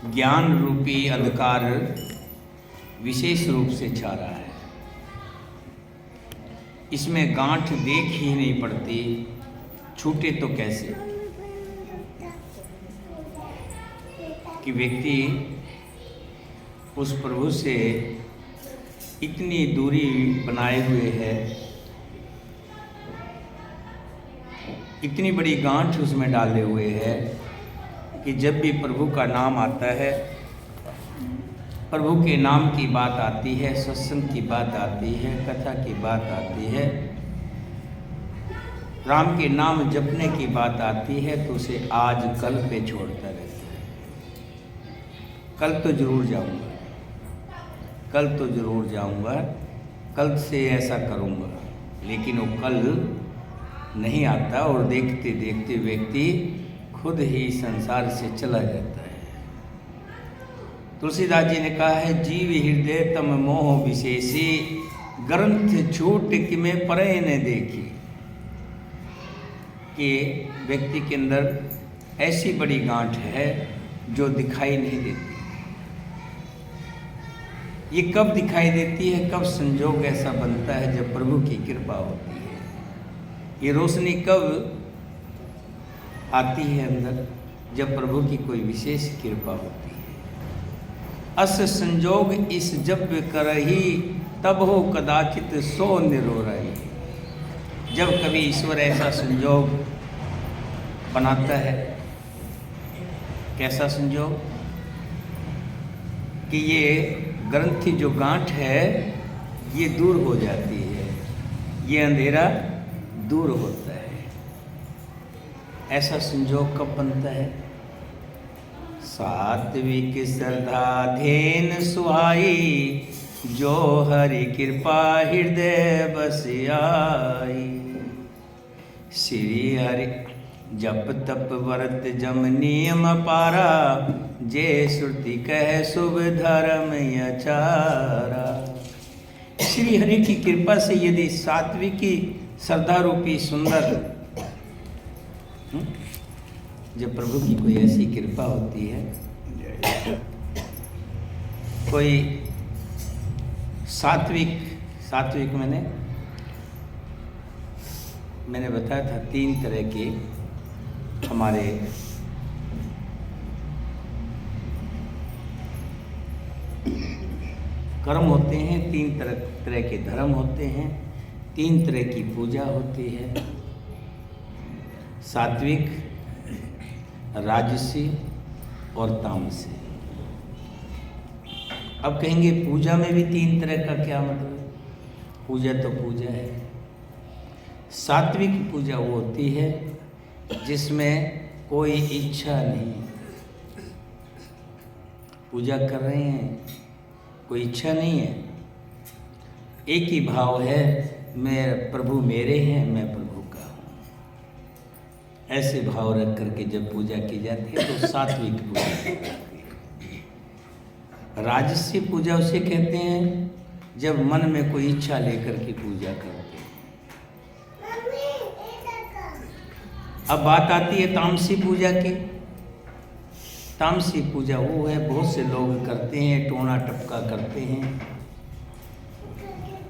ज्ञान रूपी अंधकार विशेष रूप से छा रहा है। इसमें गांठ देख ही नहीं पड़ती, छूटे तो कैसे। कि व्यक्ति उस प्रभु से इतनी दूरी बनाए हुए है, इतनी बड़ी गांठ उसमें डाले हुए है कि जब भी प्रभु का नाम आता है, प्रभु के नाम की बात आती है, सत्संग की बात आती है, कथा की बात आती है, राम के नाम जपने की बात आती है, तो उसे आज कल पे छोड़ता रहता है। कल तो जरूर जाऊंगा, कल तो जरूर जाऊंगा, कल से ऐसा करूंगा, लेकिन वो कल नहीं आता और देखते देखते व्यक्ति खुद ही संसार से चला जाता है। तुलसीदास जी ने कहा है, जीव हृदय तम मोह विशेषी, ग्रंथ छूट कि में परे न देखी। कि व्यक्ति के अंदर ऐसी बड़ी गांठ है जो दिखाई नहीं देती। ये कब दिखाई देती है, कब संजोग ऐसा बनता है, जब प्रभु की कृपा होती है। ये रोशनी कब आती है अंदर, जब प्रभु की कोई विशेष कृपा होती है। अस संजोग इस जब करही, तब हो कदाचित सो निरोरही। जब कभी ईश्वर ऐसा संजोग बनाता है, कैसा संजोग कि ये ग्रंथि जो गांठ है ये दूर हो जाती है, ये अंधेरा दूर होता है। ऐसा संजोग कब बनता है? सात्विक श्रद्धा धेन सुहाई, जो हरि कृपा हृदय बस आई। श्री हरि जप तप व्रत जम नियम पारा, जे श्रुति कह शुभ धर्म आचारा। श्री हरि की कृपा से यदि सात्विकी श्रद्धा रूपी सुंदर, जब प्रभु की कोई ऐसी कृपा होती है, कोई सात्विक मैंने बताया था 3 तरह के हमारे कर्म होते हैं, 3 तरह के धर्म होते हैं, 3 तरह की पूजा होती है। सात्विक, राजसी और तामसी। अब कहेंगे पूजा में भी 3 तरह का क्या मतलब? पूजा तो पूजा है। सात्विक पूजा वो होती है जिसमें कोई इच्छा नहीं, पूजा कर रहे हैं, कोई इच्छा नहीं है, एक ही भाव है, मैं प्रभु मेरे हैं, मैं प्रभु का हूँ। ऐसे भाव रख करके जब पूजा की जाती है तो सात्विक पूजा की जाती है। राजसी पूजा उसे कहते हैं जब मन में कोई इच्छा लेकर के पूजा करते हैं। अब बात आती है तामसी पूजा की। तामसी पूजा वो है, बहुत से लोग करते हैं, टोना टपका करते हैं,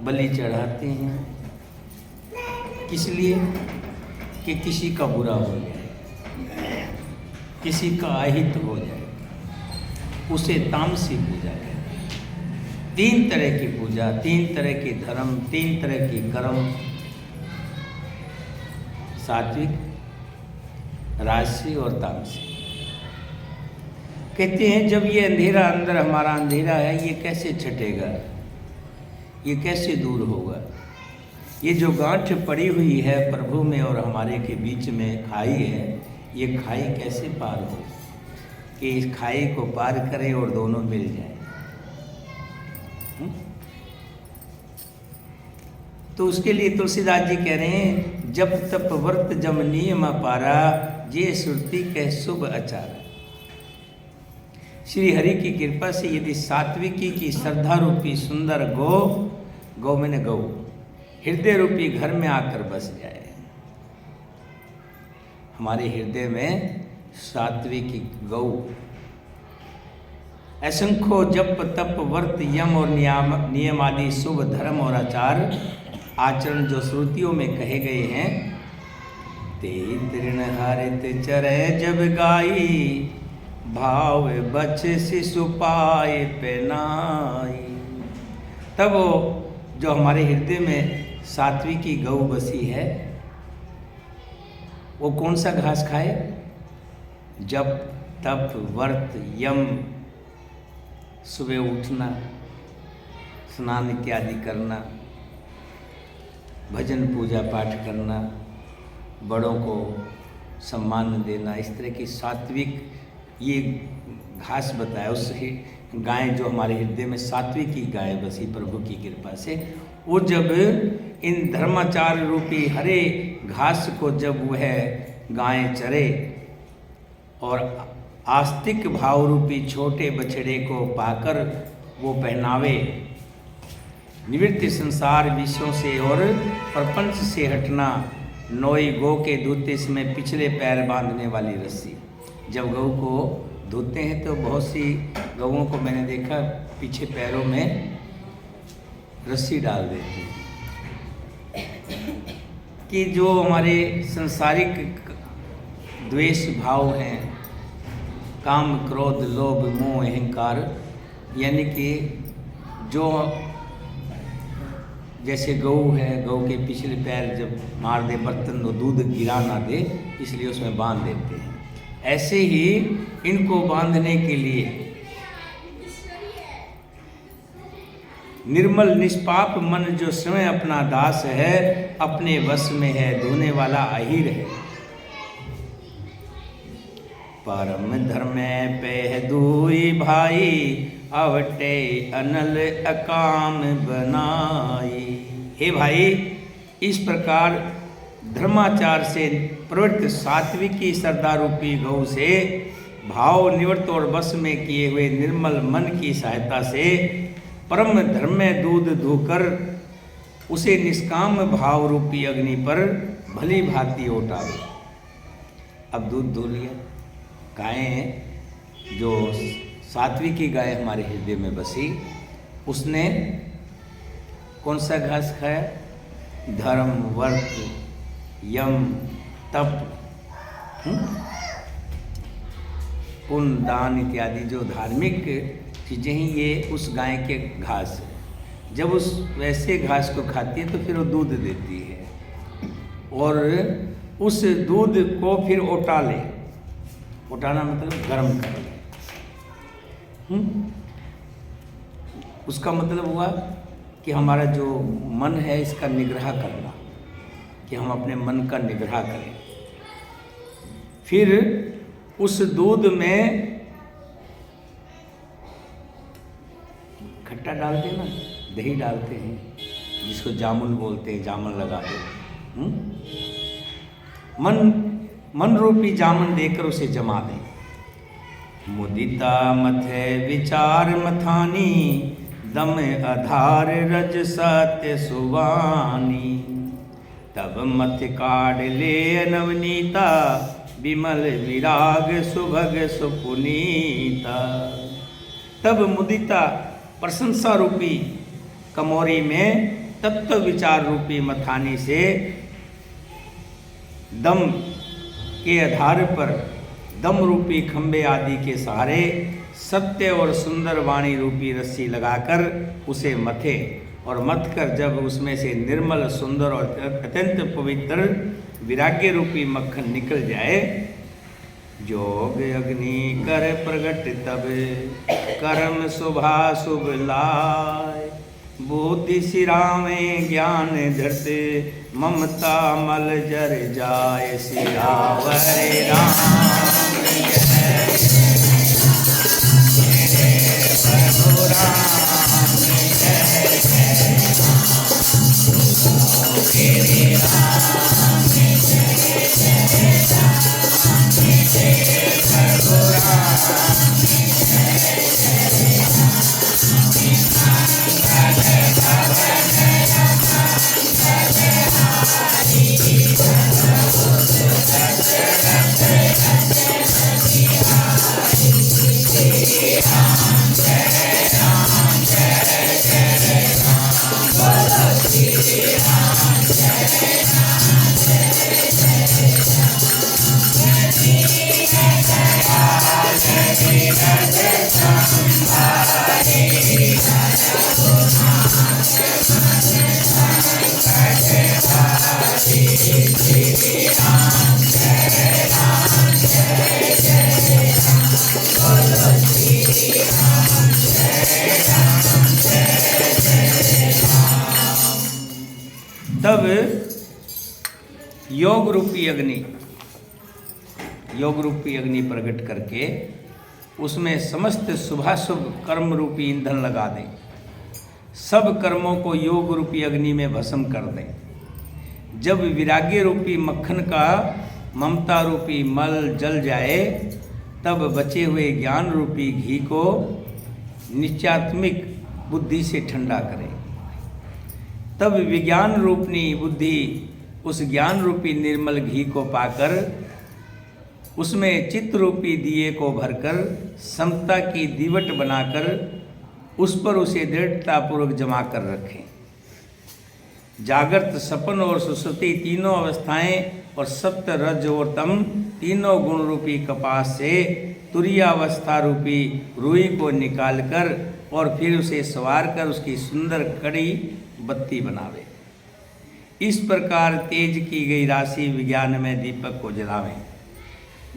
बलि चढ़ाते हैं, किस लिए कि किसी का बुरा हो जाए, किसी का अहित हो जाए, उसे तामसी पूजा कहते हैं। 3 तरह की पूजा, 3 तरह के धर्म, 3 तरह के कर्म, सात्विक, राजसी और तामसी। कहते हैं जब ये अंधेरा अंदर हमारा अंधेरा है, ये कैसे छटेगा, ये कैसे दूर होगा? ये जो गांठ पड़ी हुई है प्रभु में और हमारे के बीच में खाई है, ये खाई कैसे पार हो कि इस खाई को पार करें और दोनों मिल जाएं? तो उसके लिए तुलसीदास जी कह रहे हैं, जप तप व्रत जम नियम पारा, जे श्रुति कह शुभ आचार। श्री हरि की कृपा से यदि सात्विकी की श्रद्धा रूपी सुंदर गौ मैंने गौ हृदय रूपी घर में आकर बस जाए, हमारे हृदय में सात्विकी गौ असंख्यो जप तप व्रत यम और नियम आदि शुभ धर्म और आचरण जो श्रुतियों में कहे गए हैं, ते तृण हरित चरे जब गाई, भाव बच शिशु पाए पेनाई। तब वो जो हमारे हृदय में सात्विक की गौ बसी है, वो कौन सा घास खाए? जप तप व्रत यम, सुबह उठना, स्नान इत्यादि करना, भजन पूजा पाठ करना, बड़ों को सम्मान देना, इस तरह की सात्विक ये घास बताया। उससे गाय जो हमारे हृदय में सात्विक की गाय बसी प्रभु की कृपा से, वो जब इन धर्माचार रूपी हरे घास को जब वह गाय चरे और आस्तिक भाव रूपी छोटे बछड़े को पाकर वो पहनावे, निवृत्ति संसार विषयों से और प्रपंच से हटना, नोई गौ के धोते समय पिछले पैर बांधने वाली रस्सी। जब गौ को धोते हैं तो बहुत सी गौओं को मैंने देखा पीछे पैरों में रस्सी डाल देते हैं कि जो हमारे संसारिक द्वेष भाव हैं, काम क्रोध लोभ मोह अहंकार, यानी कि जो जैसे गौ है, गौ के पिछले पैर जब मार दे बर्तन तो दूध गिरा ना दे, इसलिए उसमें बांध देते हैं। ऐसे ही इनको बांधने के लिए निर्मल निष्पाप मन जो स्वयं अपना दास है, अपने वश में है, धोने वाला अहिर है। परम धर्म पे दुई भाई, अवटे अनल अकाम बनाई। हे भाई, इस प्रकार धर्माचार से प्रवृत्त सात्विकी श्रद्धा रूपी गौ से भाव निवृत्त और वश में किए हुए निर्मल मन की सहायता से परम धर्म में दूध धोकर उसे निष्काम भाव रूपी अग्नि पर भली भांति ओटावे। अब दूध धो लिया, गायें जो सात्विकी गाय हमारे हृदय में बसी, उसने कौन सा घास खाया? धर्म व्रत यम तप पुण्य दान इत्यादि जो धार्मिक चीज़ें हैं, ये उस गाय के घास है। जब उस वैसे घास को खाती है तो फिर वो दूध देती है और उस दूध को फिर ओटा ले। ओटाना मतलब गर्म कर ले। उसका मतलब हुआ कि हमारा जो मन है इसका निग्रह करना, कि हम अपने मन का निग्रह करें। फिर उस दूध में खट्टा डालते हैं ना, दही डालते हैं, जिसको जामुन बोलते हैं, जामुन लगा दो। मन रूपी जामुन देकर उसे जमा दें। मुदिता मथे विचार मथानी, दम आधार रज सत्य सुवानी। तब मथ काढ़ ले नवनीता, विमल विराग सुभग सुपुनीता। तब मुदिता प्रशंसा रूपी कमोरी में तत्व विचार रूपी मथानी से दम के आधार पर दम रूपी खंबे आदि के सहारे सत्य और सुंदर वाणी रूपी रस्सी लगाकर उसे मथे, और मथ कर जब उसमें से निर्मल सुंदर और अत्यंत पवित्र विराग्य रूपी मक्खन निकल जाए, जोग अग्नि कर प्रगट तब कर्म शुभा शुभ लाय। बुद्धि सिरावे ज्ञान धरते, ममता मल जर जाय। सियावर राम तब योग रूपी अग्नि प्रकट करके उसमें समस्त शुभाशुभ कर्म रूपी ईंधन लगा दें, सब कर्मों को योग रूपी अग्नि में भस्म कर दें। जब विराग्य रूपी मक्खन का ममता रूपी मल जल जाए, तब बचे हुए ज्ञान रूपी घी को निश्चयात्मिक बुद्धि से ठंडा करें। तब विज्ञान रूपनी बुद्धि उस ज्ञान रूपी निर्मल घी को पाकर उसमें चित्त रूपी दिए को भरकर समता की दीवट बनाकर उस पर उसे दृढ़तापूर्वक जमा कर रखें। जागृत, सपन और सुसुप्ति तीनों अवस्थाएं और सप्त, रज और तम तीनों गुण रूपी कपास से तुरीयावस्था रूपी रुई को निकालकर और फिर उसे सवार कर उसकी सुंदर कड़ी बत्ती बनावे। इस प्रकार तेज की गई राशि विज्ञान में दीपक को जलावें,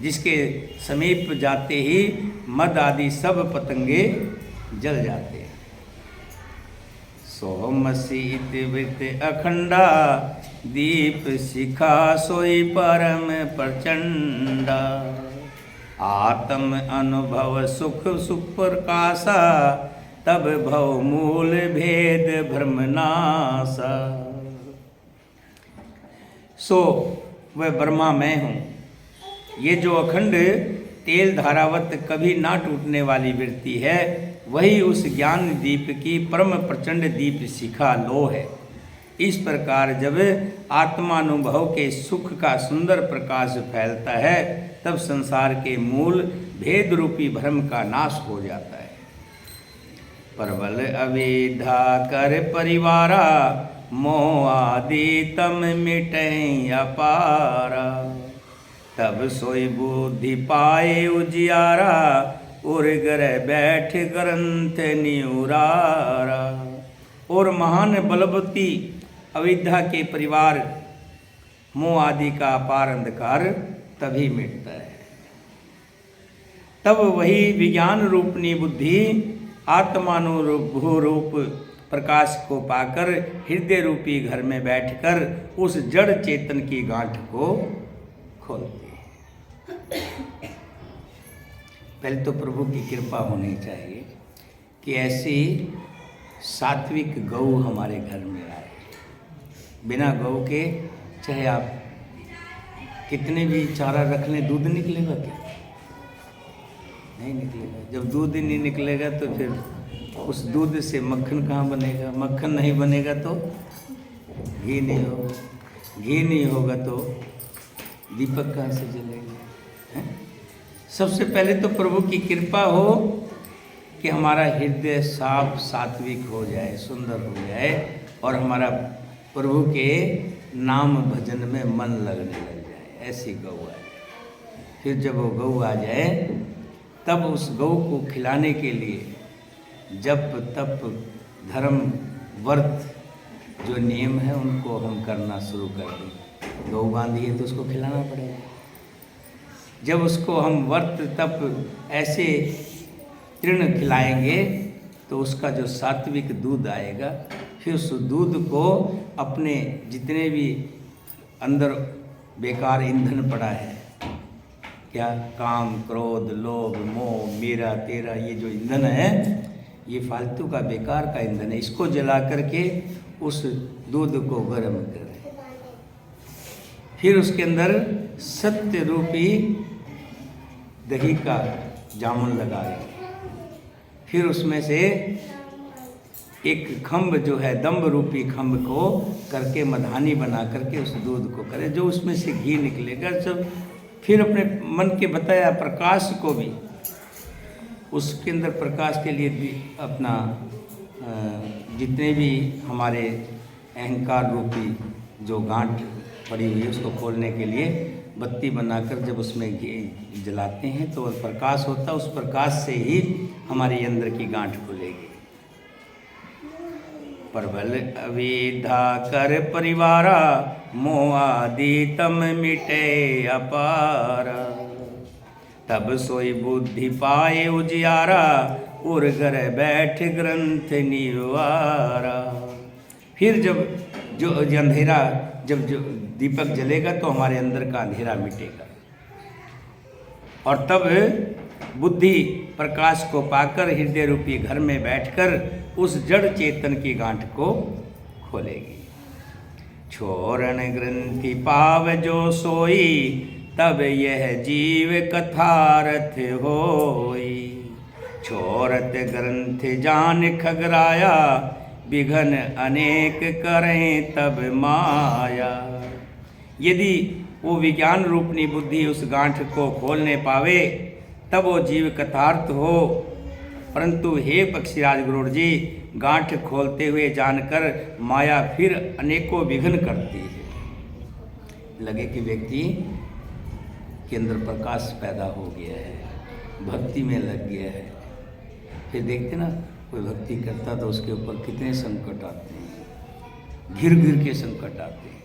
जिसके समीप जाते ही मद आदि सब पतंगे जल जाते हैं। सोमसीत वृत अखंडा दीप शिखा सोई परम प्रचंडा, आत्म अनुभव सुख सुप्रकाशा तब भव मूल भेद भ्रमनासा। सो वह ब्रह्मा मैं हूँ। ये जो अखंड तेल धारावत कभी ना टूटने वाली वृत्ति है, वही उस ज्ञान दीप की परम प्रचंड दीप शिखा लो है। इस प्रकार जब आत्मानुभव के सुख का सुंदर प्रकाश फैलता है, तब संसार के मूल भेद रूपी भ्रम का नाश हो जाता है। प्रबल अविद्या कर परिवारा, मोह आदि तम मिटै अपारा, तब सोई बुद्धि पाए उजियारा, उर्गर बैठ ग्रंथ निउरारा। और महान बलवती अविद्या के परिवार मोह आदि का अपार अंधकार तभी मिटता है। तब वही विज्ञान रूपनी बुद्धि आत्मानुभूरूप प्रकाश को पाकर हृदय रूपी घर में बैठकर उस जड़ चेतन की गांठ को खोलती है। पहले तो प्रभु की कृपा होनी चाहिए कि ऐसी सात्विक गौ हमारे घर में आए। बिना गौ के चाहे आप कितने भी चारा रख लें, दूध निकलेगा क्या? नहीं निकलेगा। जब दूध ही नहीं निकलेगा तो फिर उस दूध से मक्खन कहाँ बनेगा? मक्खन नहीं बनेगा तो घी नहीं होगा, घी नहीं होगा तो दीपक कहाँ से जलेगा? सबसे पहले तो प्रभु की कृपा हो कि हमारा हृदय साफ सात्विक हो जाए, सुंदर हो जाए और हमारा प्रभु के नाम भजन में मन लगने लग जाए। ऐसी गौ है। फिर जब वो गौ आ जाए तब उस गौ को खिलाने के लिए जप तप धर्म व्रत जो नियम है उनको हम करना शुरू कर दें। गौ बांधी है तो उसको खिलाना पड़ेगा। जब उसको हम व्रत तप ऐसे तृण खिलाएंगे तो उसका जो सात्विक दूध आएगा, फिर उस दूध को अपने जितने भी अंदर बेकार ईंधन पड़ा है, क्या काम क्रोध लोभ मोह मेरा तेरा, ये जो ईंधन है ये फालतू का बेकार का ईंधन है। इसको जला करके उस दूध को गर्म करें। फिर उसके अंदर सत्य रूपी दही का जामुन लगाएं। फिर उसमें से एक खम्भ जो है दम्भ रूपी खम्भ को करके मधानी बना करके उस दूध को करें, जो उसमें से घी निकलेगा सब। फिर अपने मन के बताया प्रकाश को भी उसके अंदर प्रकाश के लिए भी अपना जितने भी हमारे अहंकार रूपी जो गांठ पड़ी हुई है उसको खोलने के लिए बत्ती बनाकर जब उसमें जलाते हैं तो प्रकाश होता है, उस प्रकाश से ही हमारे अंदर की गांठ खुलेगी। प्रबल अविद्या कर परिवारा, मोहादि तम मिटे अपारा। तब सोई बुद्धि पाए उजियारा, उर्गर बैठ ग्रंथ निवारा। फिर जब जो अंधेरा, जब जो दीपक जलेगा तो हमारे अंदर का अंधेरा मिटेगा, और तब बुद्धि प्रकाश को पाकर हृदय रूपी घर में बैठकर उस जड़ चेतन की गांठ को खोलेगी। छोरण ग्रंथि पाव जो सोई, तब यह जीव कथारथ होई। छोरत ग्रंथ जान खगराया, विघन अनेक करें तब माया। यदि वो विज्ञान रूपनी बुद्धि उस गांठ को खोलने पावे तब वो जीव कथार्थ हो। परंतु हे पक्षीराज गरुड़ जी, गांठ खोलते हुए जानकर माया फिर अनेकों विघ्न करती है। लगे कि व्यक्ति के अंदर प्रकाश पैदा हो गया है, भक्ति में लग गया है, फिर देखते ना कोई भक्ति करता तो उसके ऊपर कितने संकट आते हैं, घिर घिर के संकट आते हैं।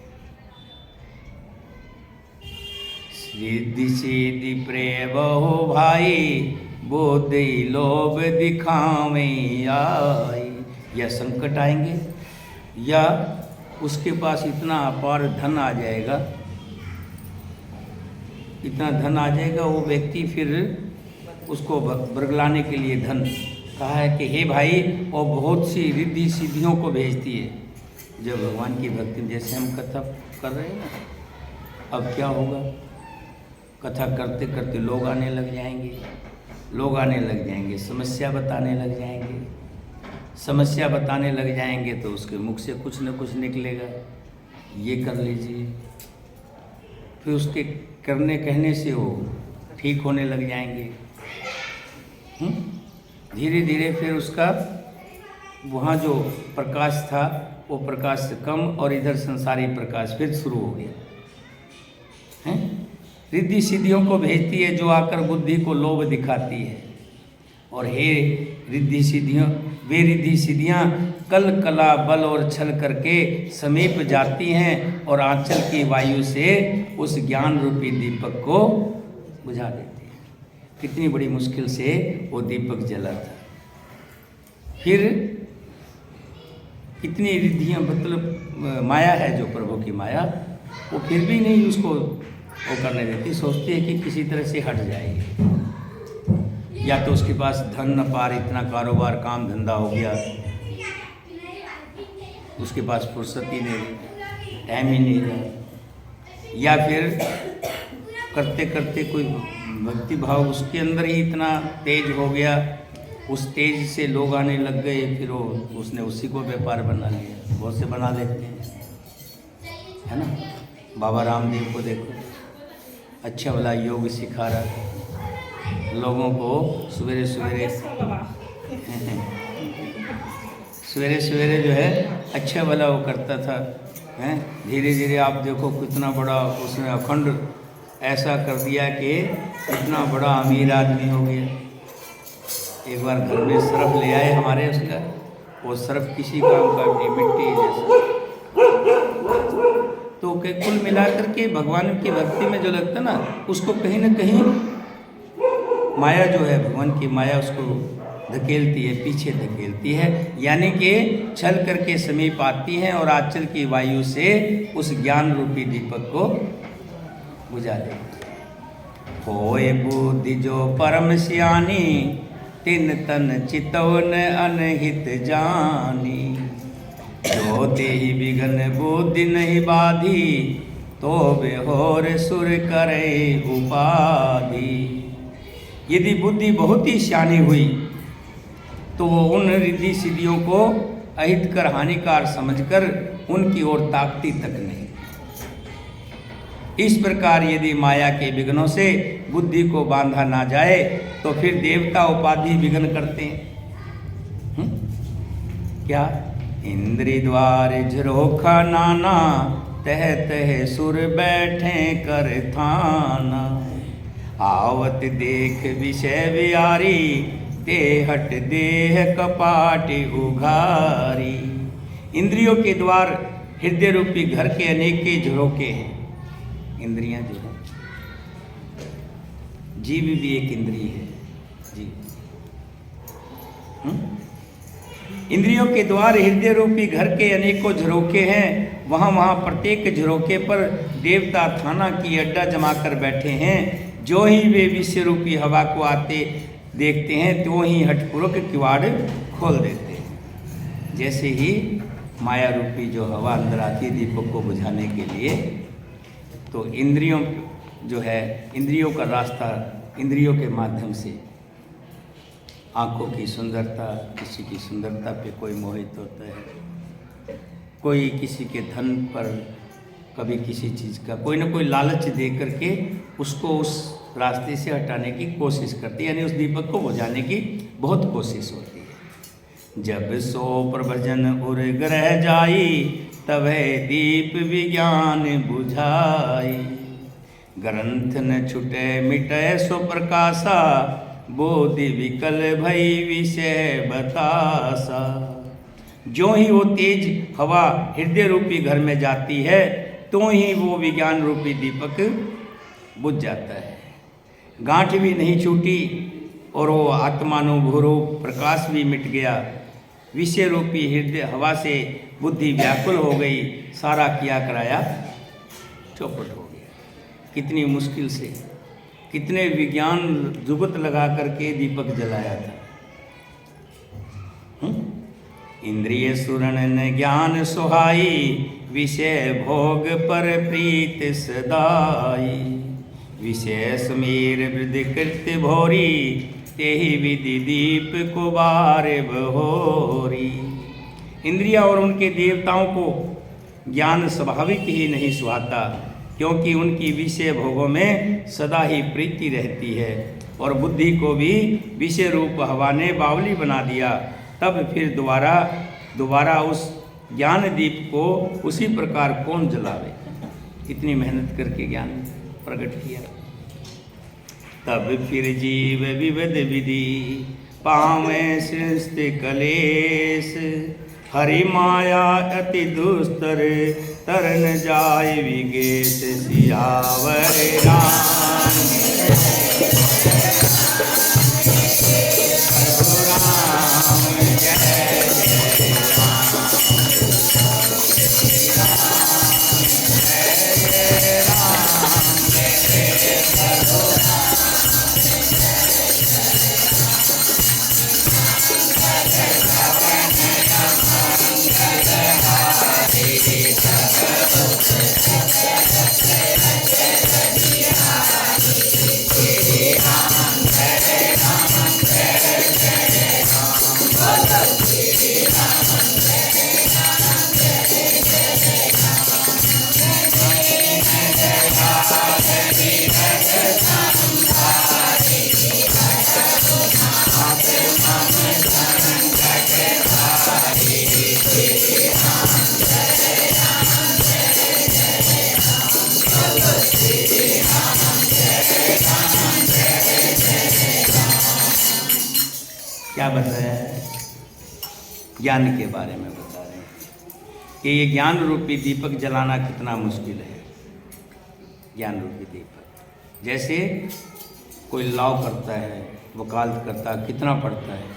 सीधी सीधी प्रेम हो भाई, बोधि लोभ दिखावे आई। या संकट आएंगे या उसके पास इतना अपार धन आ जाएगा, इतना धन आ जाएगा, वो व्यक्ति फिर उसको बरगलाने के लिए धन कहा है कि हे भाई, वो बहुत सी रिद्धि सिद्धियों को भेजती है। जब भगवान की भक्ति, जैसे हम कथा कर रहे हैं ना, अब क्या होगा, कथा करते करते लोग आने लग जाएंगे, लोग आने लग जाएंगे, समस्या बताने लग जाएंगे, समस्या बताने लग जाएंगे तो उसके मुख से कुछ न कुछ निकलेगा, ये कर लीजिए। फिर उसके करने कहने से वो ठीक होने लग जाएंगे। धीरे धीरे फिर उसका वहाँ जो प्रकाश था वो प्रकाश से कम, और इधर संसारी प्रकाश फिर शुरू हो गया है। रिद्धि सिद्धियों को भेजती है जो आकर बुद्धि को लोभ दिखाती है। और हे रिद्धि सिद्धियों, वे रिद्धि सिद्धियाँ कल कला बल और छल करके समीप जाती हैं और आंचल की वायु से उस ज्ञान रूपी दीपक को बुझा देती हैं। कितनी बड़ी मुश्किल से वो दीपक जला था। फिर कितनी रिद्धियाँ, मतलब माया है जो प्रभु की माया, वो फिर भी नहीं उसको वो करने देती, सोचती है कि किसी तरह से हट जाएगी। या तो उसके पास धन न पार, इतना कारोबार काम धंधा हो गया, उसके पास फुर्सत ही नहीं, टाइम ही नहीं रहा। या फिर करते करते कोई भक्ति भाव उसके अंदर ही इतना तेज हो गया, उस तेज से लोग आने लग गए, फिर वो उसने उसी को व्यापार बना लिया। बहुत से बना लेते हैं, है ना। बाबा रामदेव को देखो, अच्छा भला योग सिखा रहा था लोगों को। सवेरे सवेरे सवेरे सवेरे जो है अच्छा भला वो करता था, हैं। धीरे धीरे आप देखो कितना बड़ा उसने अखंड ऐसा कर दिया कि इतना बड़ा अमीर आदमी हो गया। एक बार घर में सर्फ ले आए हमारे, उसका वो सर्फ किसी काम का नहीं, मिट्टी जैसा। तो कुल मिलाकर के भगवान की भक्ति में जो लगता ना, उसको कहीं ना कहीं माया जो है, भगवान की माया उसको धकेलती है, पीछे धकेलती है। यानी कि छल करके समीप आती हैं और आंचल की वायु से उस ज्ञान रूपी दीपक को बुझा देती। होए बुद्धि जो परम सियानी, तिन तन चितवन अनहित जानी। जो देहि विघन बुद्धि नहीं बाधी, तो बेहोर सुर करे उपाधि। यदि बुद्धि बहुत ही सियानी हुई तो वो उन रिद्धि सिद्धियों को अहितकर हानिकार समझकर उनकी ओर ताकती तक नहीं। इस प्रकार यदि माया के विघ्नों से बुद्धि को बांधा ना जाए तो फिर देवता उपाधि विघ्न करते हैं। क्या? इंद्री द्वार झरोखा नाना, तह तह सुर बैठे कर थाना। आवत देख विषय विहारी, ते हट देह कपाट उघारी। इंद्रियों के द्वार हृदय रूपी घर के अनेक के झरोखे हैं। इंद्रियां जो है, जीव भी एक इंद्रिय है। जीव इंद्रियों के द्वार हृदय रूपी घर के अनेकों झरोखे हैं। वहाँ प्रत्येक झरोखे पर देवता थाना की अड्डा जमा कर बैठे हैं। जो ही वे विषय रूपी हवा को आते देखते हैं तो ही हठपूर्वक किवाड़ खोल देते हैं। जैसे ही माया रूपी जो हवा अंदर आती है दीपक को बुझाने के लिए, तो इंद्रियों जो है, इंद्रियों का रास्ता, इंद्रियों के माध्यम से आँखों की सुंदरता, किसी की सुंदरता पे कोई मोहित होता है, कोई किसी के धन पर, कभी किसी चीज़ का कोई ना कोई लालच दे करके उसको उस रास्ते से हटाने की कोशिश करती है, यानी उस दीपक को बुझाने की बहुत कोशिश होती है। जब सो प्रभजन उर ग्रह जाई, तब दीप विज्ञान बुझाई। ग्रंथ न छुटे मिटे सो प्रकाशा, बोधि विकल भई विषय बतासा। जो ही वो तेज हवा हृदय रूपी घर में जाती है तो ही वो विज्ञान रूपी दीपक बुझ जाता है। गांठ भी नहीं छूटी और वो आत्मानुभूरूप प्रकाश भी मिट गया। विषय रूपी हृदय हवा से बुद्धि व्याकुल हो गई, सारा किया कराया चौपट हो गया। कितनी मुश्किल से, कितने विज्ञान जुगत लगा करके दीपक जलाया था। इंद्रिय सुरन न ज्ञान सुहाई, विषय भोग पर प्रीत सदाई। विषय समीर वृद्धि कृत्य भोरी, तेहि विधि दीप को बार बहोरी। इंद्रिया और उनके देवताओं को ज्ञान स्वाभाविक ही नहीं सुहाता, क्योंकि उनकी विषय भोगों में सदा ही प्रीति रहती है। और बुद्धि को भी विषय रूप हवा ने बावली बना दिया। तब फिर दोबारा उस ज्ञान दीप को उसी प्रकार कौन जलावे। इतनी मेहनत करके ज्ञान प्रकट किया। तब फिर जीव विविध विधि, पावे सृष्टि कलेश। हरि माया अति दुस्तर, तरन जाय विगेश। सियावर क्या बताया है? ज्ञान के बारे में बता रहे हैं कि ये ज्ञान रूपी दीपक जलाना कितना मुश्किल है। ज्ञान रूपी दीपक, जैसे कोई लॉ करता है, वकालत करता है, कितना पढ़ता है,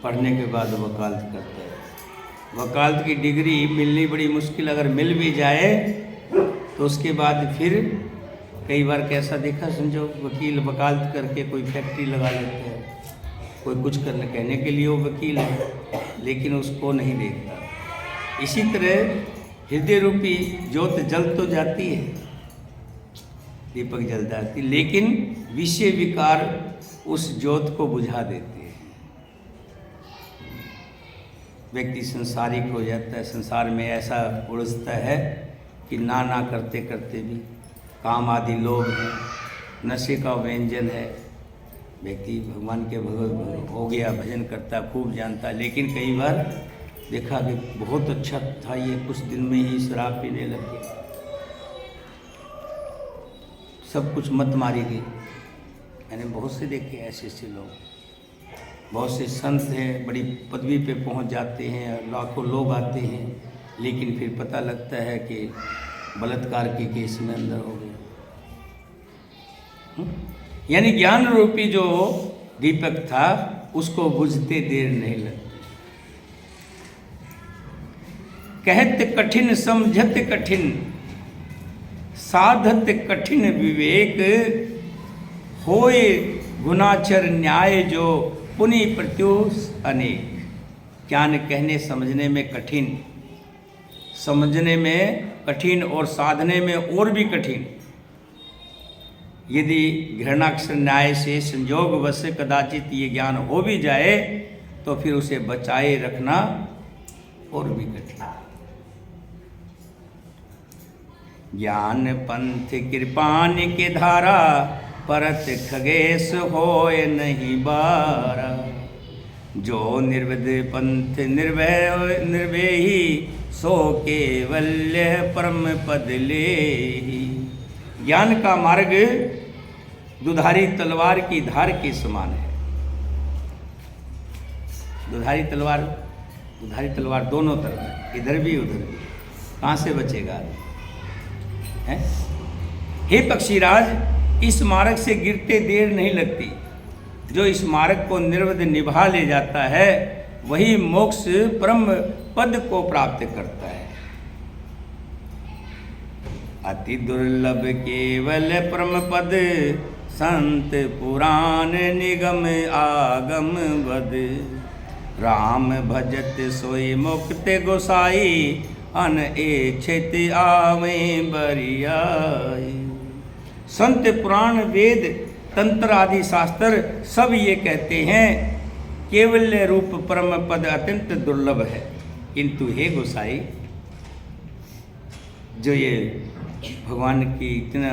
पढ़ने के बाद वकालत करता है। वकालत की डिग्री मिलनी बड़ी मुश्किल, अगर मिल भी जाए तो उसके बाद फिर कई बार कैसा देखा समझो, वकील वकालत करके कोई फैक्ट्री लगा लेते हैं, कोई कुछ करने कहने के लिए वो वकील है, लेकिन उसको नहीं देखता। इसी तरह हृदय रूपी ज्योत जल तो जाती है, दीपक जल जाती, लेकिन विषय विकार उस ज्योत को बुझा देते हैं। व्यक्ति संसारिक हो जाता है, संसार में ऐसा उलझता है कि ना करते करते भी काम आदि लोभ है, नशे का व्यंजन है। व्यक्ति भगवान के भगत हो गया, भजन करता, खूब जानता, लेकिन कई बार देखा कि बहुत अच्छा था ये, कुछ दिन में ही शराब पीने लग गया, सब कुछ मत मारी गई। मैंने बहुत से देखे ऐसे लोग, बहुत से संत हैं, बड़ी पदवी पे पहुंच जाते हैं, लाखों लोग आते हैं, लेकिन फिर पता लगता है कि बलात्कार के केस में अंदर हो गया। यानी ज्ञान रूपी जो दीपक था उसको बुझते देर नहीं लगती। कहत कठिन समझत कठिन, साधत कठिन विवेक, होए गुनाचर न्याय जो पुनि प्रत्युष अनेक। ज्ञान कहने समझने में कठिन, समझने में कठिन और साधने में और भी कठिन। यदि घृणाक्षर न्याय से संयोग वश कदाचित ये ज्ञान हो भी जाए तो फिर उसे बचाए रखना और भी कठिन। ज्ञान पंथ कृपान के धारा, परत खगेश होए नहीं बारा। जो निर्विद पंथ निर्भय निर्वेही, सो केवल्य परम पद लेहि। ज्ञान का मार्ग दुधारी तलवार की धार के समान है। दुधारी तलवार दोनों तरफ है, इधर भी उधर भी, कहाँ से बचेगा है? हे पक्षीराज, इस मार्ग से गिरते देर नहीं लगती। जो इस मार्ग को निर्विघ्न निभा ले जाता है वही मोक्ष परम पद को प्राप्त करता है। अति दुर्लभ केवल परम पद, संत पुराण निगम आगम बद। राम भजत सोई मुक्त गोसाई, अन इच्छित आवे बरियाई। संत पुराण वेद तंत्र आदि शास्त्र सब ये कहते हैं केवल्य रूप परम पद अत्यंत दुर्लभ है। किंतु हे गोसाई, जो ये भगवान की इतना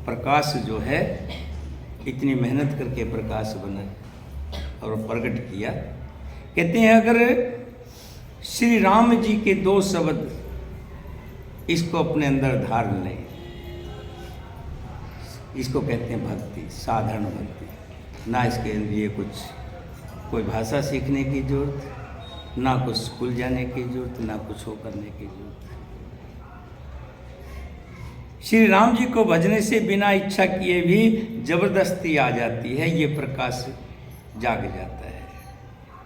प्रकाश जो है, इतनी मेहनत करके प्रकाश बना और प्रकट किया, कहते हैं अगर श्री राम जी के दो शब्द इसको अपने अंदर धार लें, इसको कहते हैं भक्ति, साधारण भक्ति। ना इसके लिए कोई भाषा सीखने की जरूरत, ना कुछ स्कूल जाने की जरूरत, ना कुछ वो करने की जरूरत। श्री राम जी को भजने से बिना इच्छा किए भी जबरदस्ती आ जाती है, ये प्रकाश जाग जाता है।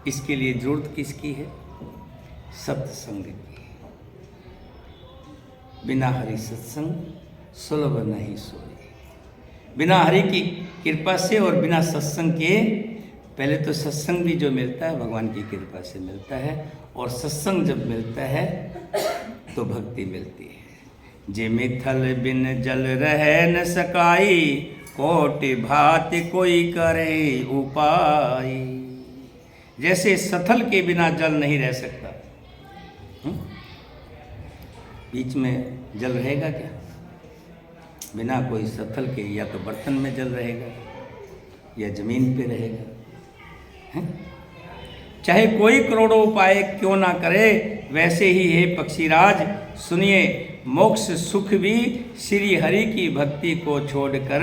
इसके लिए जरूरत किसकी है? सत्संग की। बिना हरि सत्संग सुलभ नहीं सोई। बिना हरि की कृपा से और बिना सत्संग के, पहले तो सत्संग भी जो मिलता है भगवान की कृपा से मिलता है, और सत्संग जब मिलता है तो भक्ति मिलती है। जे मिथल बिन जल रह न सकाई, कोटि भांति कोई करे उपाय। जैसे सथल के बिना जल नहीं रह सकता, बीच में जल रहेगा क्या? बिना कोई सथल के या तो बर्तन में जल रहेगा या जमीन पे रहेगा, है? चाहे कोई करोड़ों उपाय क्यों ना करे, वैसे ही हे पक्षीराज सुनिए, मोक्ष सुख भी श्री हरि की भक्ति को छोड़कर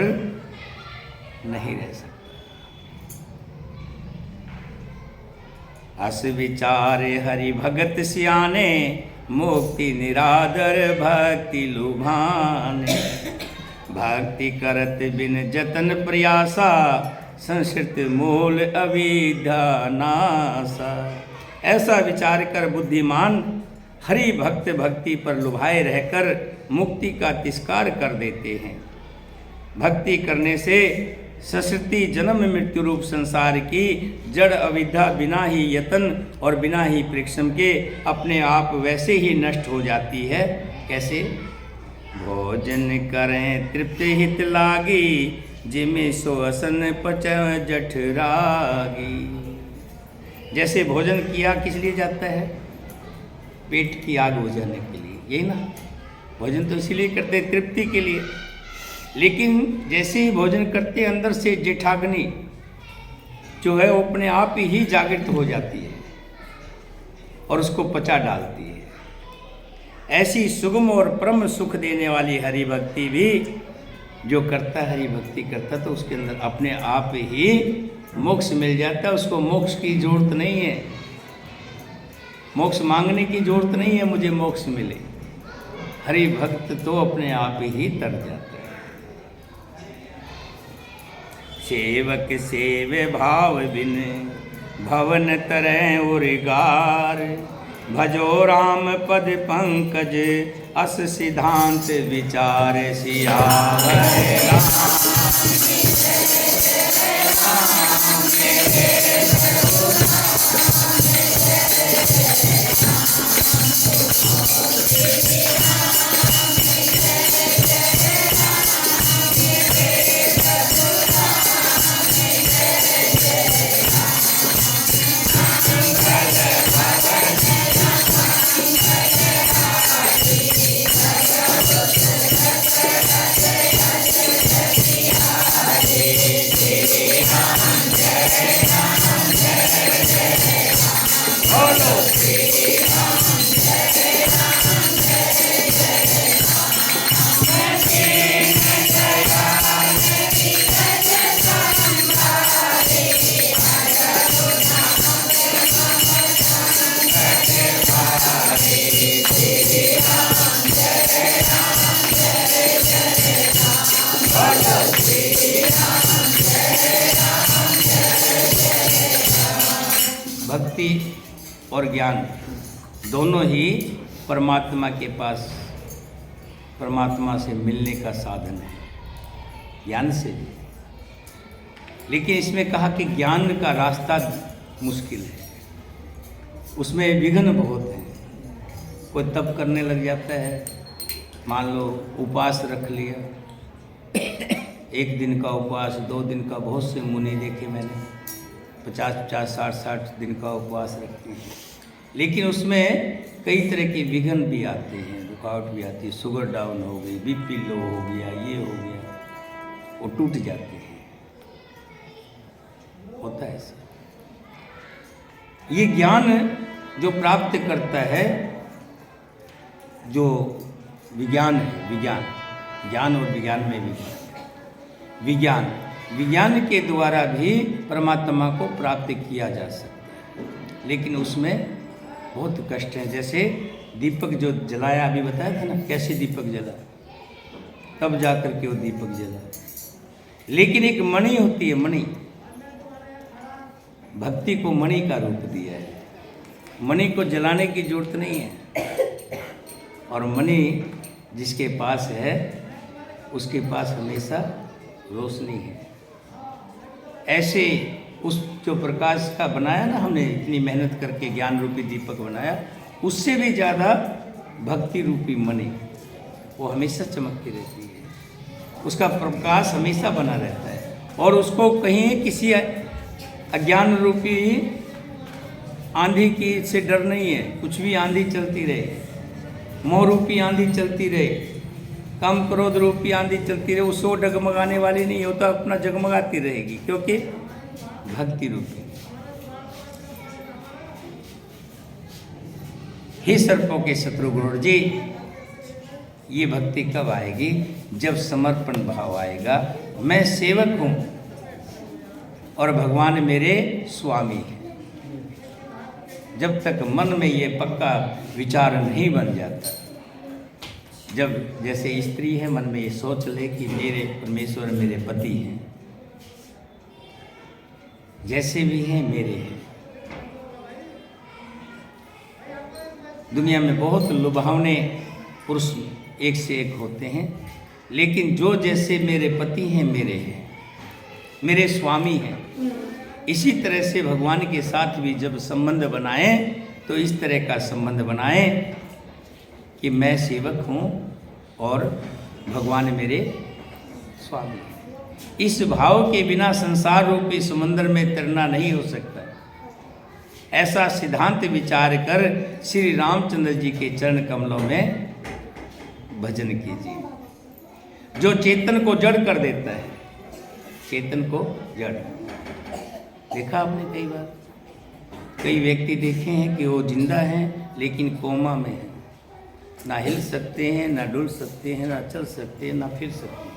नहीं रह सकता। अस विचारे हरि भगत सियाने, मुक्ति निरादर भक्ति लुभाने। भक्ति करत बिन जतन प्रयासा, संस्कृत मूल अविद्या नासा। ऐसा विचार कर बुद्धिमान हरि भक्त भक्ति पर लुभाए रहकर मुक्ति का तिरस्कार कर देते हैं। भक्ति करने से सृष्टि जन्म मृत्यु रूप संसार की जड़ अविद्या बिना ही यतन और बिना ही परिश्रम के अपने आप वैसे ही नष्ट हो जाती है। कैसे? भोजन करें तृप्ति हित लागी, जिमे सोअसन पचय जठरागी। जैसे भोजन किया किस लिए जाता है? पेट की आग बुझाने के लिए, यही ना? भोजन तो इसीलिए करते हैं, तृप्ति के लिए। लेकिन जैसे ही भोजन करते अंदर से जेठाग्नि जो है वो अपने आप ही जागृत हो जाती है और उसको पचा डालती है। ऐसी सुगम और परम सुख देने वाली हरि भक्ति भी जो करता है, हरि भक्ति करता, तो उसके अंदर अपने आप ही मोक्ष मिल जाता है। उसको मोक्ष की जरूरत नहीं है, मोक्ष मांगने की जरूरत नहीं है मुझे मोक्ष मिले। हरि भक्त तो अपने आप ही तर जाता है। सेवक सेवे भाव बिन भवन तरह उर्गार, भजो राम पद पंकज अस सिद्धांत विचार सियावर भक्ति और ज्ञान दोनों ही परमात्मा के पास, परमात्मा से मिलने का साधन है, ज्ञान से भी। लेकिन इसमें कहा कि ज्ञान का रास्ता मुश्किल है, उसमें विघ्न बहुत हैं। कोई तप करने लग जाता है, मान लो उपवास रख लिया, 1 दिन का उपवास, 2 दिन का, बहुत से मुनि देखे मैंने 50-50, 60-60 दिन का उपवास रखते हैं। लेकिन उसमें कई तरह के विघ्न भी आते हैं, रुकावट भी आती है। शुगर डाउन हो गई, बीपी लो हो गया, ये हो गया, वो टूट जाते हैं, होता है ऐसा। ये ज्ञान जो प्राप्त करता है, जो विज्ञान है, विज्ञान, ज्ञान और विज्ञान में भी विज्ञान, विज्ञान के द्वारा भी परमात्मा को प्राप्त किया जा सकता है, लेकिन उसमें बहुत कष्ट है। जैसे दीपक जो जलाया, अभी बताया था ना, कैसे दीपक जला, तब जाकर के वो दीपक जला। लेकिन एक मणि होती है, मणि, भक्ति को मणि का रूप दिया है। मणि को जलाने की जरूरत नहीं है, और मणि जिसके पास है उसके पास हमेशा रोशनी है। ऐसे उस जो प्रकाश का बनाया ना हमने, इतनी मेहनत करके ज्ञान रूपी दीपक बनाया, उससे भी ज़्यादा भक्ति रूपी मणि वो हमेशा चमकती रहती है, उसका प्रकाश हमेशा बना रहता है, और उसको कहीं किसी अज्ञान रूपी आंधी की से डर नहीं है। कुछ भी आंधी चलती रहे, मोह रूपी आंधी चलती रहे, काम क्रोध रूपी आंधी चलती रहे, उसको डगमगाने वाली नहीं हो, तो अपना जगमगाती रहेगी, क्योंकि भक्ति रूपी। हे सर्पों के शत्रु गुरु जी, ये भक्ति कब आएगी? जब समर्पण भाव आएगा, मैं सेवक हूँ और भगवान मेरे स्वामी हैं। जब तक मन में ये पक्का विचार नहीं बन जाता, जब जैसे स्त्री है मन में ये सोच ले कि मेरे परमेश्वर मेरे पति हैं, जैसे भी हैं मेरे हैं। दुनिया में बहुत लुभावने पुरुष एक से एक होते हैं, लेकिन जो जैसे मेरे पति हैं मेरे हैं, मेरे स्वामी हैं, इसी तरह से भगवान के साथ भी जब संबंध बनाएं तो इस तरह का संबंध बनाएं कि मैं सेवक हूँ और भगवान मेरे स्वामी हैं। इस भाव के बिना संसार रूपी समुद्र में तैरना नहीं हो सकता। ऐसा सिद्धांत विचार कर श्री रामचंद्र जी के चरण कमलों में भजन कीजिए। जो चेतन को जड़ कर देता है, चेतन को जड़। देखा आपने कई बार, कई व्यक्ति देखे हैं कि वो जिंदा हैं लेकिन कोमा में हैं, ना हिल सकते हैं, ना डुल सकते हैं, ना चल सकते हैं, ना फिर सकते हैं।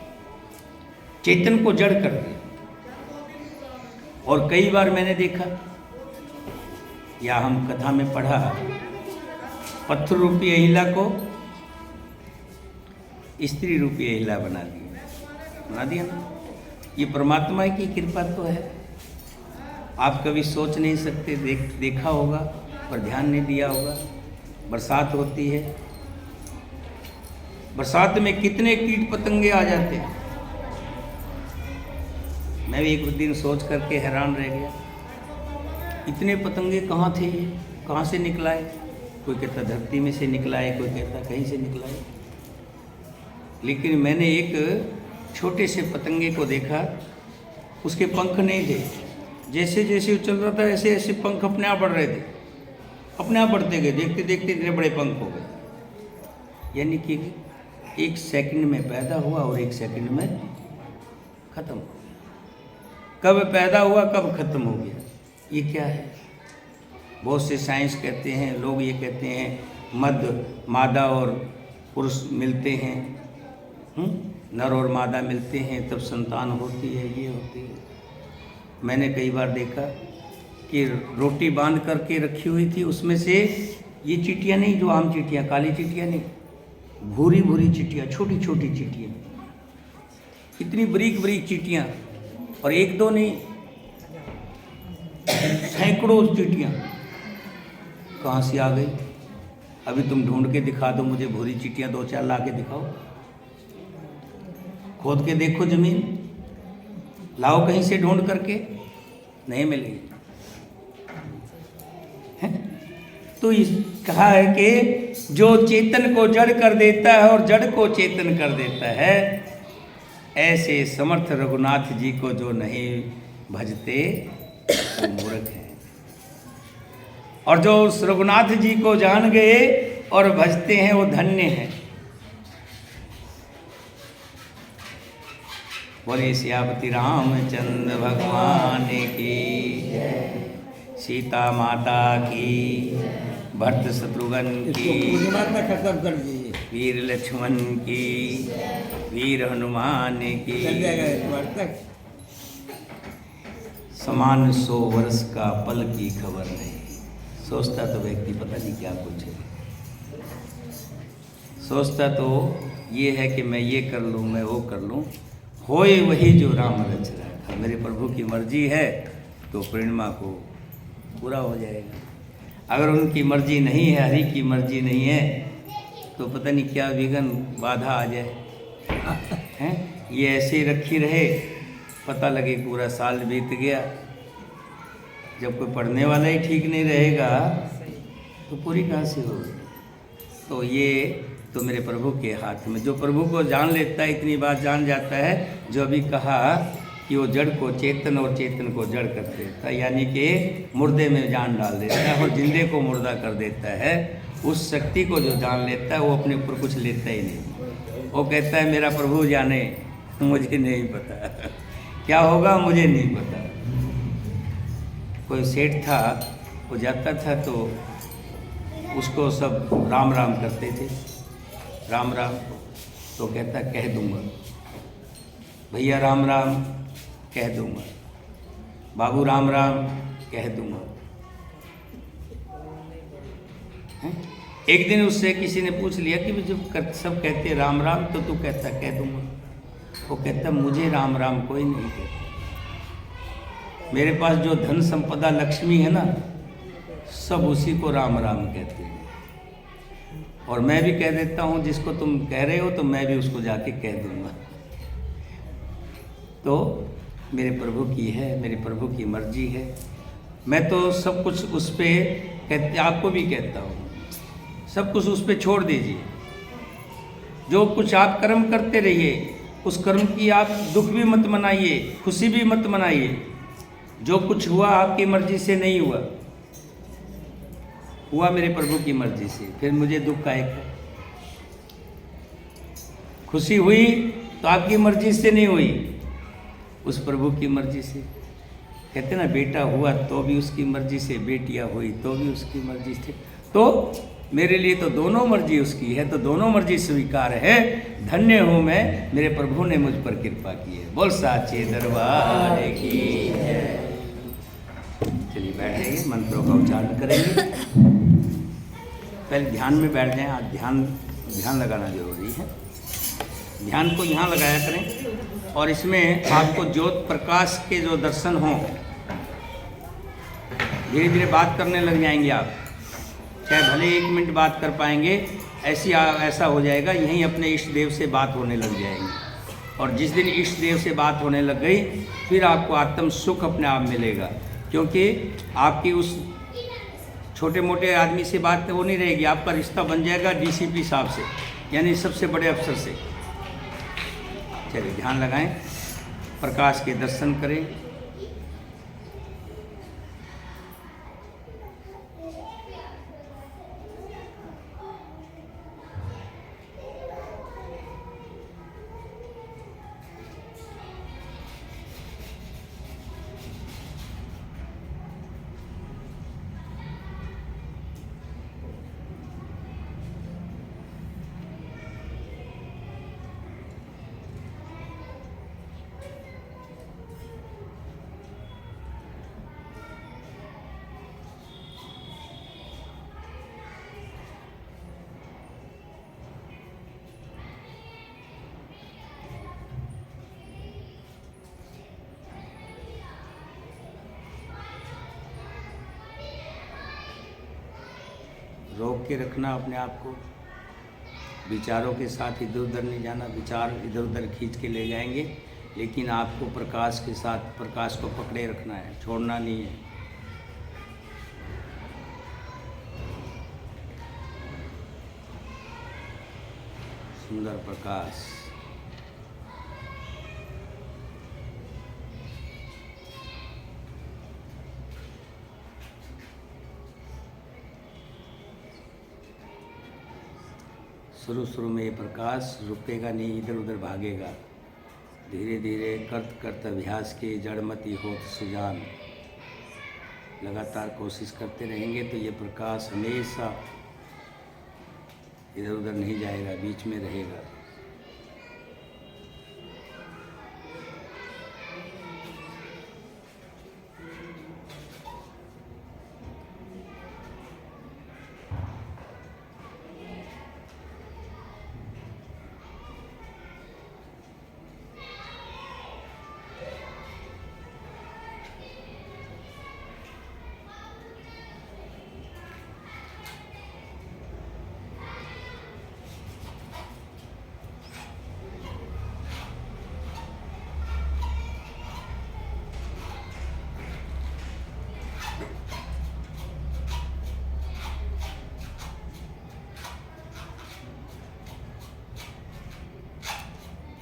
चेतन को जड़ कर दिया। और कई बार मैंने देखा या हम कथा में पढ़ा, पत्थर रूपी अहिला को स्त्री रूपी अहिला बना दिया ना। ये परमात्मा की कृपा तो है। आप कभी सोच नहीं सकते, देखा होगा पर ध्यान नहीं दिया होगा। बरसात होती है, बरसात में कितने कीट पतंगे आ जाते हैं। मैं भी एक दिन सोच करके हैरान रह गया, इतने पतंगे कहाँ थे, कहाँ से निकला है। कोई कहता धरती में से निकला है, कोई कहता कहीं से निकला है। लेकिन मैंने एक छोटे से पतंगे को देखा, उसके पंख नहीं थे। जैसे जैसे वो चल रहा था ऐसे ऐसे पंख अपने आप बढ़ रहे थे, अपने आप बढ़ते गए। देखते देखते इतने बड़े पंख हो गए। यानी कि एक सेकंड में पैदा हुआ और एक सेकंड में खत्म हो गया। कब पैदा हुआ कब खत्म हो गया, ये क्या है। बहुत से साइंस कहते हैं, लोग ये कहते हैं मादा और पुरुष मिलते हैं, नर और मादा मिलते हैं तब संतान होती है, ये होती है। मैंने कई बार देखा कि रोटी बांध करके रखी हुई थी, उसमें से ये चींटियाँ नहीं, जो आम चींटियाँ, काली चींटियाँ नहीं, भूरी भूरी चींटियाँ, छोटी छोटी चींटियाँ, इतनी बरीक बरीक चींटियाँ। और एक दो नहीं, सैकड़ों चींटियाँ कहाँ से आ गई। अभी तुम ढूंढ के दिखा दो मुझे, भूरी चींटियाँ 2-4 ला के दिखाओ, खोद के देखो जमीन, लाओ कहीं से ढूंढ करके, नहीं मिलेगी। तो इस कहा है कि जो चेतन को जड़ कर देता है और जड़ को चेतन कर देता है, ऐसे समर्थ रघुनाथ जी को जो नहीं भजते वो मूर्ख है। और जो उस रघुनाथ जी को जान गए और भजते हैं वो धन्य हैं। बोले सियापति रामचंद्र भगवान की, सीता माता की, भरत शत्रुघ्न की, खत्म कर दीजिए, वीर लक्ष्मण की, वीर हनुमान की। समान 100 वर्ष का पल की खबर नहीं। सोचता तो व्यक्ति पता नहीं क्या कुछ है, सोचता तो ये है कि मैं ये कर लूँ, मैं वो कर लूँ। होए वही जो राम रच रहा था। मेरे प्रभु की मर्जी है तो पूर्णिमा को पूरा हो जाएगा। अगर उनकी मर्जी नहीं है, हरि की मर्जी नहीं है, तो पता नहीं क्या विघ्न बाधा आ जाए। हैं ये ऐसे ही रखी रहे, पता लगे पूरा साल बीत गया। जब कोई पढ़ने वाला ही ठीक नहीं रहेगा तो पूरी कहाँ से होगी। तो ये तो मेरे प्रभु के हाथ में, जो प्रभु को जान लेता है, इतनी बात जान जाता है। जो अभी कहा कि वो जड़ को चेतन और चेतन को जड़ कर देता है, यानी कि मुर्दे में जान डाल देता है और जिंदे को मुर्दा कर देता है। उस शक्ति को जो जान लेता है वो अपने ऊपर कुछ लेता ही नहीं। वो कहता है मेरा प्रभु जाने, मुझे नहीं पता क्या होगा, मुझे नहीं पता। कोई सेठ था, वो जाता था तो उसको सब राम राम करते थे, राम राम। तो कहता कह दूंगा, भैया राम राम कह दूंगा, बाबू राम राम कह दूंगा। एक दिन उससे किसी ने पूछ लिया कि जब सब कहते राम राम तो तू कहता कह दूंगा। वो कहता मुझे राम राम कोई नहीं कहता। मेरे पास जो धन संपदा लक्ष्मी है ना, सब उसी को राम राम कहते हैं। और मैं भी कह देता हूँ, जिसको तुम कह रहे हो तो मैं भी उसको जाके कह दूंगा। तो मेरे प्रभु की है, मेरे प्रभु की मर्जी है। मैं तो सब कुछ उस पर कहते, आपको भी कहता हूँ, सब कुछ उस पर छोड़ दीजिए। जो कुछ आप कर्म करते रहिए, उस कर्म की आप दुख भी मत मनाइए, खुशी भी मत मनाइए। जो कुछ हुआ आपकी मर्जी से नहीं हुआ, हुआ मेरे प्रभु की मर्जी से, फिर मुझे दुख काहे का। खुशी हुई तो आपकी मर्जी से नहीं हुई, उस प्रभु की मर्जी से। कहते ना बेटा हुआ तो भी उसकी मर्जी से, बेटियां हुई तो भी उसकी मर्जी से। तो मेरे लिए तो दोनों मर्जी उसकी है, तो दोनों मर्जी स्वीकार है। धन्य हूँ मैं, मेरे प्रभु ने मुझ पर कृपा की है। बोल साचे दरबार की जय। चलिए बैठ जाइए, मंत्रों का उच्चारण करेंगे। पहले ध्यान में बैठ जाएं। आज ध्यान लगाना जरूरी है। ध्यान को यहाँ लगाया करें और इसमें आपको ज्योत प्रकाश के जो दर्शन हों, धीरे धीरे बात करने लग जाएंगे आप, चाहे भले 1 मिनट बात कर पाएंगे, ऐसा हो जाएगा, यहीं अपने इष्ट देव से बात होने लग जाएगी। और जिस दिन इष्ट देव से बात होने लग गई, फिर आपको आत्म सुख अपने आप मिलेगा, क्योंकि आपकी उस छोटे मोटे आदमी से बात वो नहीं रहेगी, आपका रिश्ता बन जाएगा डीसीपी साहब से, यानी सबसे बड़े अफसर से। चलिए ध्यान लगाएं, प्रकाश के दर्शन करें। रोक के रखना अपने आप को, विचारों के साथ इधर उधर नहीं जाना। विचार इधर उधर खींच के ले जाएंगे, लेकिन आपको प्रकाश के साथ प्रकाश को पकड़े रखना है, छोड़ना नहीं है। सुंदर प्रकाश, शुरू में ये प्रकाश रुकेगा नहीं, इधर उधर भागेगा। धीरे धीरे करत अभ्यास के जड़मती होत सुजान, लगातार कोशिश करते रहेंगे तो ये प्रकाश हमेशा इधर उधर नहीं जाएगा, बीच में रहेगा।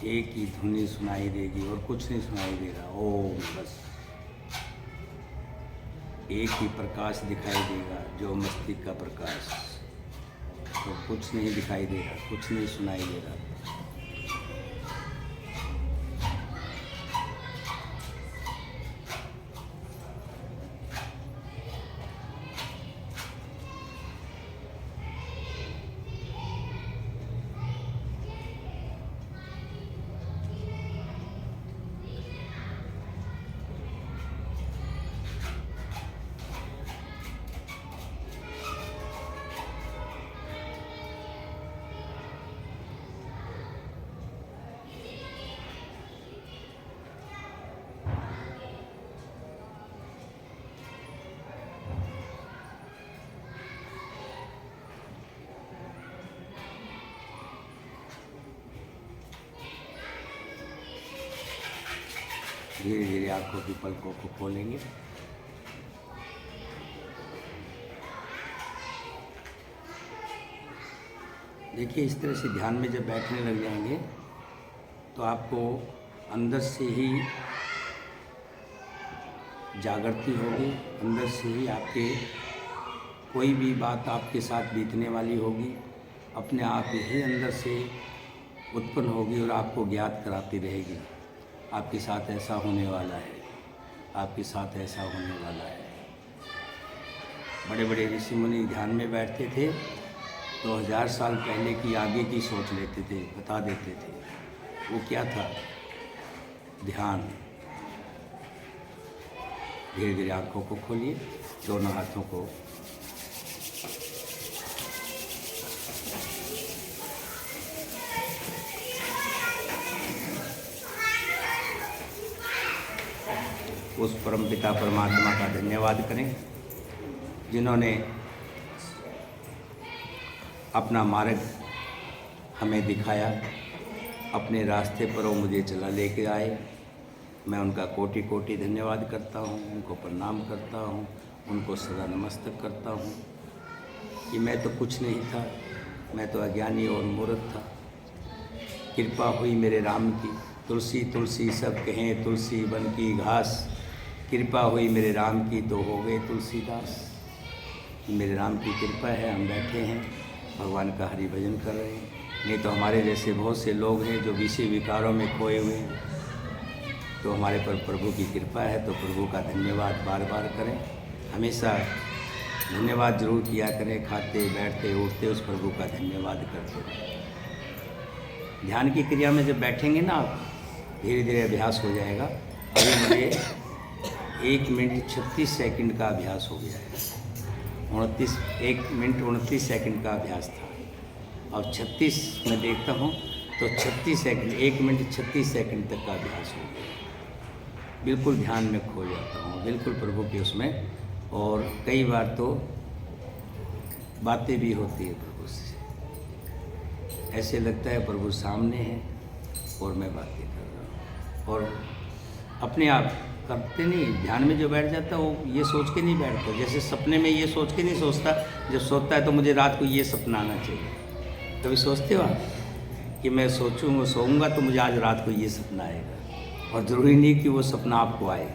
एक ही धुनी सुनाई देगी और कुछ नहीं सुनाई देगा। ओम, बस एक ही प्रकाश दिखाई देगा, जो मस्तिष्क का प्रकाश। तो कुछ नहीं दिखाई देगा, कुछ नहीं सुनाई देगा। धीरे धीरे आंखों की पलकों को खोलेंगे। देखिए, इस तरह से ध्यान में जब बैठने लग जाएंगे तो आपको अंदर से ही जागृति होगी, अंदर से ही आपके कोई भी बात आपके साथ बीतने वाली होगी, अपने आप ही अंदर से उत्पन्न होगी और आपको ज्ञात कराती रहेगी, आपके साथ ऐसा होने वाला है, आपके साथ ऐसा होने वाला है। बड़े बड़े ऋषि मुनि ध्यान में बैठते थे तो 1000 साल पहले की आगे की सोच लेते थे, बता देते थे। वो क्या था? ध्यान। धीरे धीरे आँखों को खोलिए, दोनों हाथों को उस परमपिता परमात्मा का धन्यवाद करें जिन्होंने अपना मार्ग हमें दिखाया, अपने रास्ते पर वो मुझे चला लेके आए। मैं उनका कोटि कोटि धन्यवाद करता हूँ, उनको प्रणाम करता हूँ, उनको सदा नमस्कार करता हूँ कि मैं तो कुछ नहीं था, मैं तो अज्ञानी और मूर्ख था। कृपा हुई मेरे राम की, तुलसी तुलसी सब कहें तुलसी बन की घास। कृपा हुई मेरे राम की तो हो गए तुलसीदास। मेरे राम की कृपा है, हम बैठे हैं भगवान का हरि भजन कर रहे हैं। नहीं तो हमारे जैसे बहुत से लोग हैं जो विषय विकारों में खोए हुए हैं। तो हमारे पर प्रभु की कृपा है, तो प्रभु का धन्यवाद बार बार करें, हमेशा धन्यवाद जरूर किया करें। खाते बैठते उठते उस प्रभु का धन्यवाद करते रहें। ध्यान की क्रिया में जब बैठेंगे ना आप, धीरे धीरे अभ्यास हो जाएगा। अभी मुझे 1 मिनट 36 सेकंड का अभ्यास हो गया है। 1 मिनट 29 सेकंड का अभ्यास था, अब 36 में देखता हूँ तो 36 सेकंड, 1 मिनट 36 सेकंड तक का अभ्यास हो गया। बिल्कुल ध्यान में खो जाता हूँ, बिल्कुल प्रभु के उसमें। और कई बार तो बातें भी होती है प्रभु से, ऐसे लगता है प्रभु सामने है और मैं बातें कर रहा हूँ। और अपने आप करते नहीं, ध्यान में जो बैठ जाता है वो ये सोच के नहीं बैठता। जैसे सपने में ये सोच के नहीं सोचता, जब सोता है तो मुझे रात को ये सपना आना चाहिए। कभी सोचते हो आप कि मैं सोचूंगा सोऊंगा तो मुझे आज रात को ये सपना आएगा? और ज़रूरी नहीं कि वो सपना आपको आए,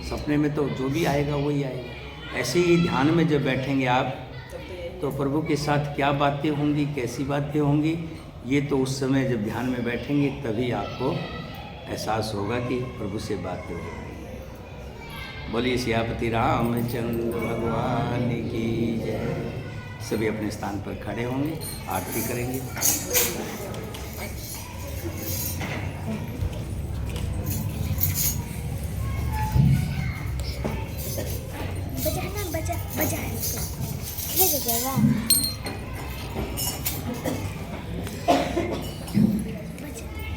सपने में तो जो भी आएगा वही आएगा। ऐसे ही ध्यान में जब बैठेंगे आप तो प्रभु के साथ क्या बातें होंगी, कैसी बातें होंगी, ये तो उस समय जब ध्यान में बैठेंगे तभी आपको एहसास होगा कि प्रभु से बातें हो रही हैं। बोलिए सियापति रामचंद्र भगवान की जय। सभी अपने स्थान पर खड़े होंगे, आरती करेंगे। बजा इसको, ले बजाएगा,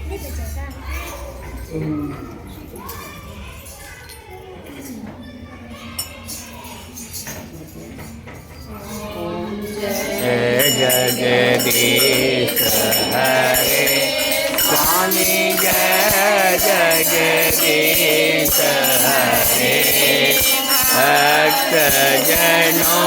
ले बजाएगा। जय जगदीश हरे स्वामी, जय जगदीश हरे भक्त जनों